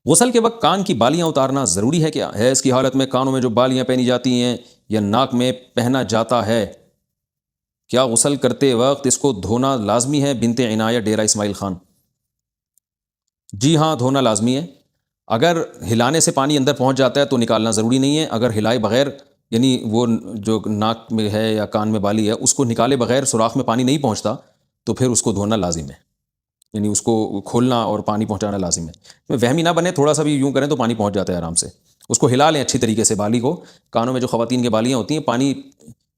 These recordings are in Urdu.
غسل کے وقت کان کی بالیاں اتارنا ضروری ہے کیا؟ ہے اس کی حالت میں کانوں میں جو بالیاں پہنی جاتی ہیں یا ناک میں پہنا جاتا ہے، کیا غسل کرتے وقت اس کو دھونا لازمی ہے؟ بنت عنایہ، ڈیرہ اسماعیل خان۔ جی ہاں، دھونا لازمی ہے۔ اگر ہلانے سے پانی اندر پہنچ جاتا ہے تو نکالنا ضروری نہیں ہے۔ اگر ہلائے بغیر، یعنی وہ جو ناک میں ہے یا کان میں بالی ہے اس کو نکالے بغیر سوراخ میں پانی نہیں پہنچتا تو پھر اس کو دھونا لازم ہے، یعنی اس کو کھولنا اور پانی پہنچانا لازم ہے۔ وہمی نہ بنے، تھوڑا سا بھی یوں کریں تو پانی پہنچ جاتا ہے آرام سے۔ اس کو ہلا لیں اچھی طریقے سے، بالی کو، کانوں میں جو خواتین کی بالیاں ہوتی ہیں، پانی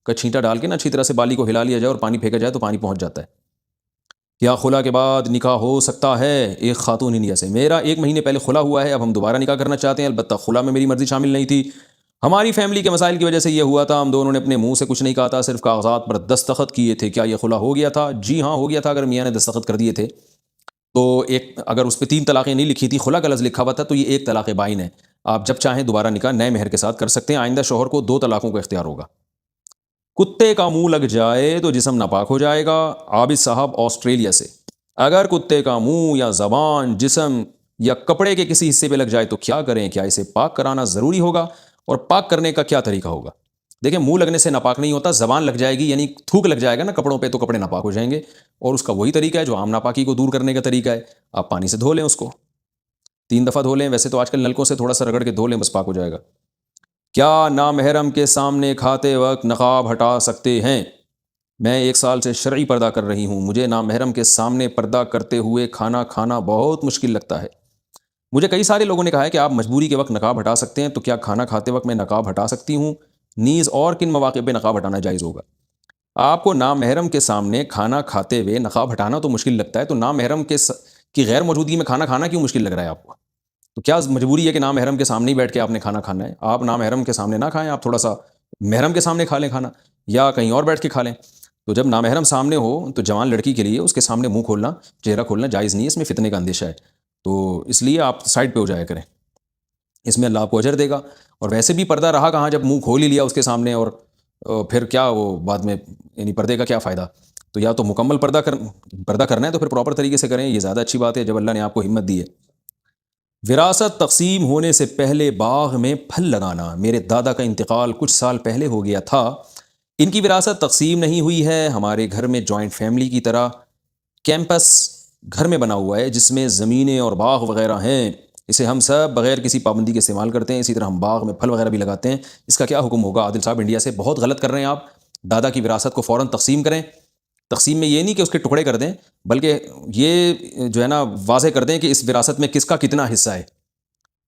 کا چھینٹا ڈال کے نا اچھی طرح سے بالی کو ہلا لیا جائے اور پانی پھینکا جائے تو پانی پہنچ جاتا ہے۔ کیا خلا کے بعد نکاح ہو سکتا ہے؟ ایک خاتون انڈیا سے: میرا 1 مہینے پہلے خلا ہوا ہے، اب ہم دوبارہ نکاح کرنا چاہتے ہیں، البتہ خلا میں میری مرضی شامل نہیں تھی، ہماری فیملی کے مسائل کی وجہ سے یہ ہوا تھا، ہم دونوں نے اپنے منہ سے کچھ نہیں کہا تھا، صرف کاغذات پر دستخط کیے تھے، کیا یہ خلا ہو گیا تھا؟ جی ہاں، ہو گیا تھا۔ اگر میاں نے دستخط کر دیے تھے تو اگر اس پہ 3 طلاقیں نہیں لکھی تھی، خلا کا لفظ لکھا ہوا تھا، تو یہ 1 طلاق بائن ہے۔ آپ جب چاہیں دوبارہ نکاح نئے مہر کے ساتھ کر سکتے ہیں، آئندہ شوہر کو 2 طلاقوں کا اختیار ہوگا۔ کتے کا منہ لگ جائے تو جسم ناپاک ہو جائے گا۔ عابد صاحب، آسٹریلیا سے: اگر کتے کا منہ یا زبان جسم یا کپڑے کے کسی حصے پہ لگ جائے تو کیا کریں؟ کیا اسے پاک کرانا ضروری ہوگا اور پاک کرنے کا کیا طریقہ ہوگا؟ دیکھیں، منہ لگنے سے ناپاک نہیں ہوتا، زبان لگ جائے گی یعنی تھوک لگ جائے گا نا کپڑوں پہ تو کپڑے ناپاک ہو جائیں گے، اور اس کا وہی طریقہ ہے جو عام ناپاکی کو دور کرنے کا طریقہ ہے، آپ پانی سے دھو لیں، اس کو 3 دفعہ دھو لیں، ویسے تو آج کل نلکوں سے تھوڑا سا رگڑ کے دھو لیں، بس پاک ہو جائے گا۔ کیا نامحرم کے سامنے کھاتے وقت نقاب ہٹا سکتے ہیں؟ میں 1 سال سے شرعی پردہ کر رہی ہوں، مجھے نامحرم کے سامنے پردہ کرتے ہوئے کھانا کھانا بہت مشکل لگتا ہے۔ مجھے کئی سارے لوگوں نے کہا ہے کہ آپ مجبوری کے وقت نقاب ہٹا سکتے ہیں، تو کیا کھانا کھاتے وقت میں نقاب ہٹا سکتی ہوں؟ نیز اور کن مواقع پہ نقاب ہٹانا جائز ہوگا؟ آپ کو نامحرم کے سامنے کھانا کھاتے ہوئے نقاب ہٹانا تو مشکل لگتا ہے، تو نامحرم کی غیر موجودگی میں کھانا کھانا کیوں مشکل لگ رہا ہے آپ کو؟ تو کیا مجبوری ہے کہ نامحرم کے سامنے ہی بیٹھ کے آپ نے کھانا کھانا ہے؟ آپ نامحرم کے سامنے نہ کھائیں، آپ تھوڑا سا محرم کے سامنے کھا لیں کھانا، یا کہیں اور بیٹھ کے کھا لیں۔ تو جب نامحرم سامنے ہو تو جوان لڑکی کے لیے اس کے سامنے منہ کھولنا، چہرہ کھولنا جائز نہیں ہے، اس میں فتنے کا اندیشہ ہے، تو اس لیے آپ سائڈ پہ ہو جایا کریں، اس میں اللہ آپ کو اجر دے گا۔ اور ویسے بھی پردہ رہا کہاں جب منہ کھول ہی لیا اس کے سامنے، اور پھر کیا وہ بعد میں، یعنی پردے کا کیا فائدہ؟ تو یا تو مکمل پردہ کرنا ہے تو پھر پراپر طریقے سے کریں، یہ زیادہ اچھی بات ہے جب اللہ نے آپ کو ہمت دی ہے۔ وراثت تقسیم ہونے سے پہلے باغ میں پھل لگانا: میرے دادا کا انتقال کچھ سال پہلے ہو گیا تھا، ان کی وراثت تقسیم نہیں ہوئی ہے، ہمارے گھر میں جوائنٹ فیملی کی طرح کیمپس گھر میں بنا ہوا ہے جس میں زمینیں اور باغ وغیرہ ہیں، اسے ہم سب بغیر کسی پابندی کے استعمال کرتے ہیں، اسی طرح ہم باغ میں پھل وغیرہ بھی لگاتے ہیں، اس کا کیا حکم ہوگا؟ عادل صاحب انڈیا سے: بہت غلط کر رہے ہیں آپ، دادا کی وراثت کو فوراً تقسیم کریں۔ تقسیم میں یہ نہیں کہ اس کے ٹکڑے کر دیں، بلکہ یہ جو ہے نا واضح کر دیں کہ اس وراثت میں کس کا کتنا حصہ ہے،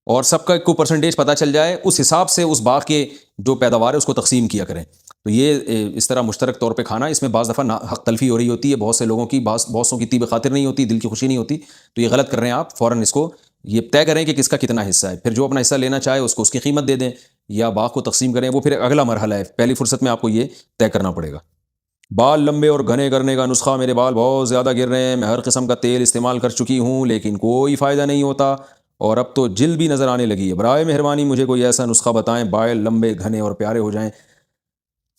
اور سب کا کو پرسنٹیج پتہ چل جائے، اس حساب سے اس باغ کے جو پیداوار ہے اس کو تقسیم کیا کریں۔ تو یہ اس طرح مشترک طور پہ کھانا، اس میں بعض دفعہ حق تلفی ہو رہی ہوتی ہے، بہت سے لوگوں کی، بہت سوں کی طیب خاطر نہیں ہوتی، دل کی خوشی نہیں ہوتی، تو یہ غلط کر رہے ہیں آپ۔ فوراً اس کو یہ طے کریں کہ کس کا کتنا حصہ ہے، پھر جو اپنا حصہ لینا چاہے اس کو اس کی قیمت دے دیں یا باغ کو تقسیم کریں، وہ پھر اگلا مرحلہ ہے، پہلی فرصت میں آپ کو یہ طے کرنا پڑے گا۔ بال لمبے اور گھنے کرنے کا نسخہ: میرے بال بہت زیادہ گر رہے ہیں، میں ہر قسم کا تیل استعمال کر چکی ہوں لیکن کوئی فائدہ نہیں ہوتا، اور اب تو جلد بھی نظر آنے لگی ہے، برائے مہربانی مجھے کوئی ایسا نسخہ بتائیں بال لمبے گھنے اور پیارے ہو جائیں۔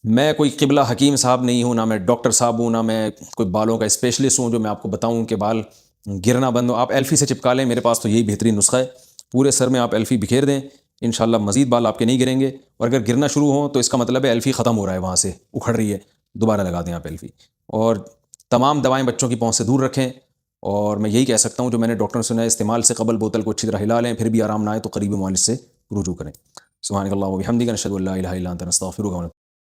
میں کوئی قبلہ حکیم صاحب نہیں ہوں، نہ میں ڈاکٹر صاحب ہوں، نہ میں کوئی بالوں کا اسپیشلسٹ ہوں جو میں آپ کو بتاؤں کہ بال گرنا بند ہو۔ آپ ایلفی سے چپکا لیں، میرے پاس تو یہی بہترین نسخہ ہے، پورے سر میں آپ ایلفی بکھیر دیں، انشاءاللہ مزید بال آپ کے نہیں گریں گے، اور اگر گرنا شروع ہوں تو اس کا مطلب ہے ایلفی ختم ہو رہا ہے، وہاں سے اکھڑ رہی ہے، دوبارہ لگا دیں آپ ایلفی۔ اور تمام دوائیں بچوں کی پہنچ سے دور رکھیں، اور میں یہی کہہ سکتا ہوں جو میں نے ڈاکٹر سے سنا ہے، استعمال سے قبل بوتل کو اچھی طرح ہلا لیں، پھر بھی آرام نہ آئے تو قریبی معالج سے رجوع کریں۔ سبحانک اللہم و بحمدک، نشہد ان لا الہ الا انت، نستغفرک۔